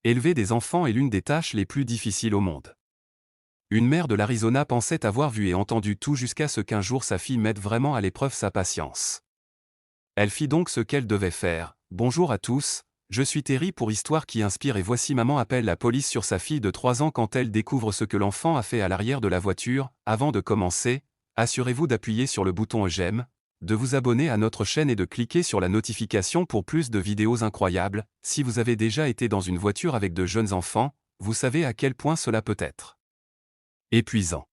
Élever des enfants est l'une des tâches les plus difficiles au monde. Une mère de l'Arizona pensait avoir vu et entendu tout jusqu'à ce qu'un jour sa fille mette vraiment à l'épreuve sa patience. Elle fit donc ce qu'elle devait faire. Bonjour à tous, je suis Terry pour Histoire qui inspire et voici maman appelle la police sur sa fille de 3 ans quand elle découvre ce que l'enfant a fait à l'arrière de la voiture. Avant de commencer, assurez-vous d'appuyer sur le bouton j'aime, de vous abonner à notre chaîne et de cliquer sur la notification pour plus de vidéos incroyables. Si vous avez déjà été dans une voiture avec de jeunes enfants, vous savez à quel point cela peut être épuisant.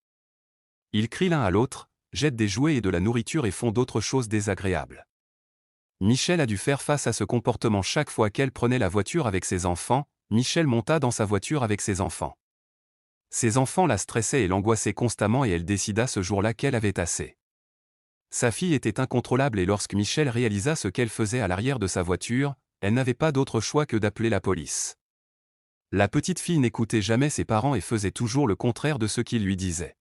Ils crient l'un à l'autre, jettent des jouets et de la nourriture et font d'autres choses désagréables. Michelle a dû faire face à ce comportement chaque fois qu'elle prenait la voiture avec ses enfants. Michelle monta dans sa voiture avec ses enfants. Ses enfants la stressaient et l'angoissaient constamment et elle décida ce jour-là qu'elle avait assez. Sa fille était incontrôlable et lorsque Michelle réalisa ce qu'elle faisait à l'arrière de sa voiture, elle n'avait pas d'autre choix que d'appeler la police. La petite fille n'écoutait jamais ses parents et faisait toujours le contraire de ce qu'ils lui disaient.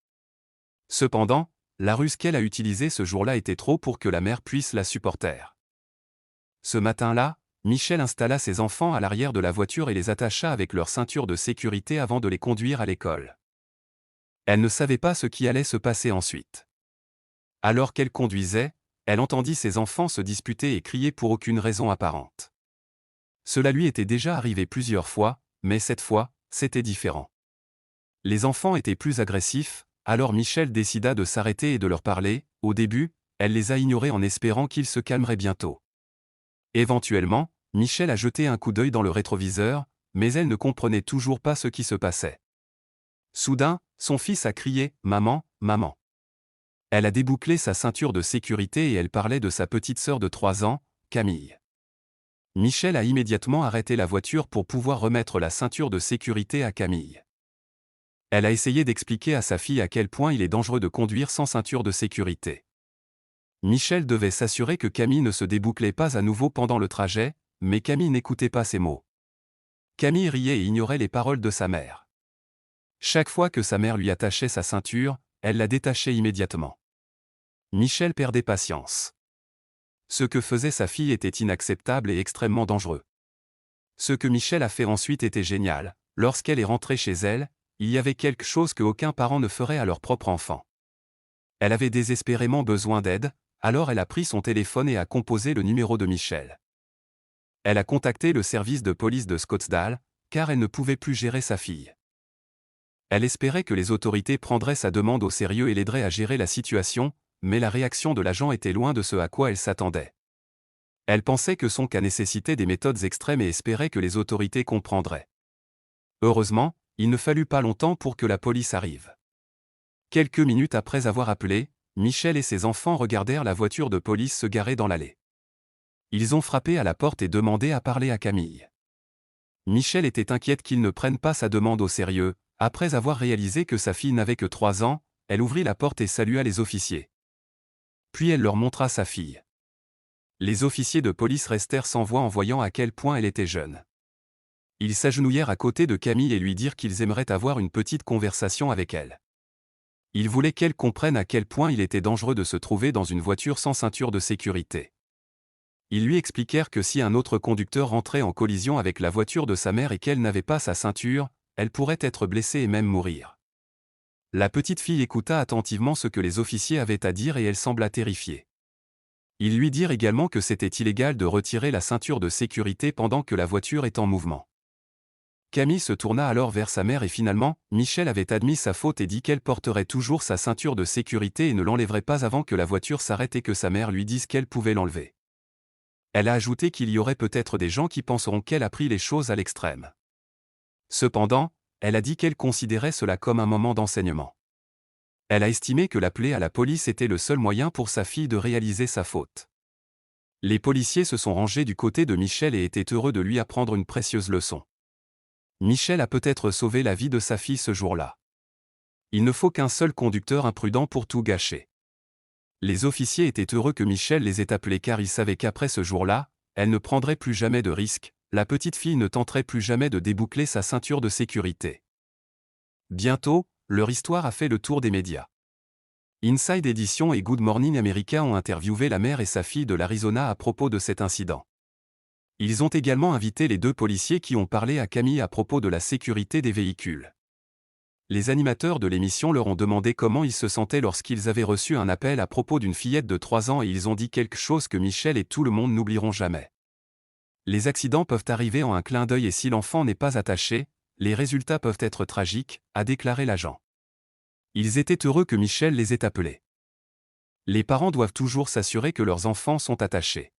Cependant, la ruse qu'elle a utilisée ce jour-là était trop pour que la mère puisse la supporter. Ce matin-là, Michelle installa ses enfants à l'arrière de la voiture et les attacha avec leur ceinture de sécurité avant de les conduire à l'école. Elle ne savait pas ce qui allait se passer ensuite. Alors qu'elle conduisait, elle entendit ses enfants se disputer et crier pour aucune raison apparente. Cela lui était déjà arrivé plusieurs fois, mais cette fois, c'était différent. Les enfants étaient plus agressifs, alors Michelle décida de s'arrêter et de leur parler. Au début, elle les a ignorés en espérant qu'ils se calmeraient bientôt. Éventuellement, Michelle a jeté un coup d'œil dans le rétroviseur, mais elle ne comprenait toujours pas ce qui se passait. Soudain, son fils a crié « Maman, maman !» Elle a débouclé sa ceinture de sécurité et elle parlait de sa petite sœur de 3 ans, Camille. Michelle a immédiatement arrêté la voiture pour pouvoir remettre la ceinture de sécurité à Camille. Elle a essayé d'expliquer à sa fille à quel point il est dangereux de conduire sans ceinture de sécurité. Michelle devait s'assurer que Camille ne se débouclait pas à nouveau pendant le trajet, mais Camille n'écoutait pas ses mots. Camille riait et ignorait les paroles de sa mère. Chaque fois que sa mère lui attachait sa ceinture, elle la détachait immédiatement. Michelle perdait patience. Ce que faisait sa fille était inacceptable et extrêmement dangereux. Ce que Michelle a fait ensuite était génial. Lorsqu'elle est rentrée chez elle, il y avait quelque chose qu'aucun parent ne ferait à leur propre enfant. Elle avait désespérément besoin d'aide, alors elle a pris son téléphone et a composé le numéro de Michelle. Elle a contacté le service de police de Scottsdale, car elle ne pouvait plus gérer sa fille. Elle espérait que les autorités prendraient sa demande au sérieux et l'aideraient à gérer la situation, mais la réaction de l'agent était loin de ce à quoi elle s'attendait. Elle pensait que son cas nécessitait des méthodes extrêmes et espérait que les autorités comprendraient. Heureusement, il ne fallut pas longtemps pour que la police arrive. Quelques minutes après avoir appelé, Michelle et ses enfants regardèrent la voiture de police se garer dans l'allée. Ils ont frappé à la porte et demandé à parler à Camille. Michelle était inquiète qu'ils ne prennent pas sa demande au sérieux. Après avoir réalisé que sa fille n'avait que 3 ans, elle ouvrit la porte et salua les officiers. Puis elle leur montra sa fille. Les officiers de police restèrent sans voix en voyant à quel point elle était jeune. Ils s'agenouillèrent à côté de Camille et lui dirent qu'ils aimeraient avoir une petite conversation avec elle. Ils voulaient qu'elle comprenne à quel point il était dangereux de se trouver dans une voiture sans ceinture de sécurité. Ils lui expliquèrent que si un autre conducteur rentrait en collision avec la voiture de sa mère et qu'elle n'avait pas sa ceinture, elle pourrait être blessée et même mourir. La petite fille écouta attentivement ce que les officiers avaient à dire et elle sembla terrifiée. Ils lui dirent également que c'était illégal de retirer la ceinture de sécurité pendant que la voiture est en mouvement. Camille se tourna alors vers sa mère et finalement, Michelle avait admis sa faute et dit qu'elle porterait toujours sa ceinture de sécurité et ne l'enlèverait pas avant que la voiture s'arrête et que sa mère lui dise qu'elle pouvait l'enlever. Elle a ajouté qu'il y aurait peut-être des gens qui penseront qu'elle a pris les choses à l'extrême. Cependant, elle a dit qu'elle considérait cela comme un moment d'enseignement. Elle a estimé que l'appeler à la police était le seul moyen pour sa fille de réaliser sa faute. Les policiers se sont rangés du côté de Michelle et étaient heureux de lui apprendre une précieuse leçon. Michelle a peut-être sauvé la vie de sa fille ce jour-là. Il ne faut qu'un seul conducteur imprudent pour tout gâcher. Les officiers étaient heureux que Michelle les ait appelés car ils savaient qu'après ce jour-là, elle ne prendrait plus jamais de risques, la petite fille ne tenterait plus jamais de déboucler sa ceinture de sécurité. Bientôt, leur histoire a fait le tour des médias. Inside Edition et Good Morning America ont interviewé la mère et sa fille de l'Arizona à propos de cet incident. Ils ont également invité les 2 policiers qui ont parlé à Camille à propos de la sécurité des véhicules. Les animateurs de l'émission leur ont demandé comment ils se sentaient lorsqu'ils avaient reçu un appel à propos d'une fillette de 3 ans et ils ont dit quelque chose que Michel et tout le monde n'oublieront jamais. Les accidents peuvent arriver en un clin d'œil et si l'enfant n'est pas attaché, les résultats peuvent être tragiques, a déclaré l'agent. Ils étaient heureux que Michel les ait appelés. Les parents doivent toujours s'assurer que leurs enfants sont attachés.